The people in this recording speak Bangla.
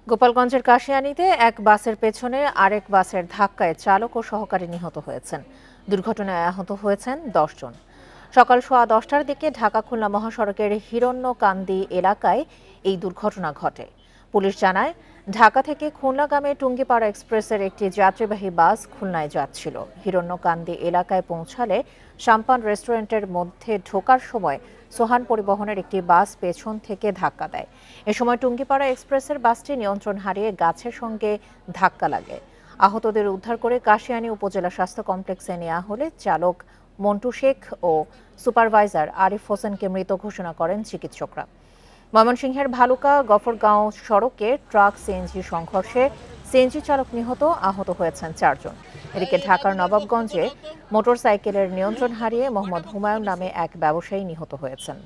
গোপালগঞ্জের কাশিয়ানীতে এক বাসের পেছনে আরেক বাসের ধাক্কায় চালক ও সহকারী নিহত হয়েছেন। দুর্ঘটনায় আহত হয়েছেন ১০ জন। সকাল 10:15টার দিকে ঢাকা খুলনা মহাসড়কের হিরণ্যকান্দি এলাকায় এই দুর্ঘটনা ঘটে। পুলিশ জানায়, ঢাকা থেকে খুলনাগামী টুঙ্গিপাড়া এক্সপ্রেসের একটি যাত্রীবাহী বাস খুলনায় যাচ্ছিল। হিরণ্যকান্দি এলাকায় পৌঁছালে সাম্পান রেস্টুরেন্টের মধ্যে ঢোকার সময় সোহান পরিবহনের একটি বাস পেছন থেকে ধাক্কা দেয়। এ সময় টুঙ্গিপাড়া এক্সপ্রেসের বাসটি নিয়ন্ত্রণ হারিয়ে গাছের সঙ্গে ধাক্কা লাগে। আহতদের উদ্ধার করে কাশিয়ানী উপজেলা স্বাস্থ্য কমপ্লেক্সে নেওয়া হলে চালক মন্টু শেখ ও সুপারভাইজার আরিফ হোসেনকে মৃত ঘোষণা করেন চিকিৎসকরা। ময়মনসিংহের ভালুকা গফরগাঁও সড়কে ট্রাক সিএনজি সংঘর্ষে সিএনজি চালক নিহত, আহত হয়েছেন ৪ জন। এদিকে ঢাকার নবাবগঞ্জে মোটরসাইকেলের নিয়ন্ত্রণ হারিয়ে মোহাম্মদ হুমায়ুন নামে এক ব্যবসায়ী নিহত হয়েছেন।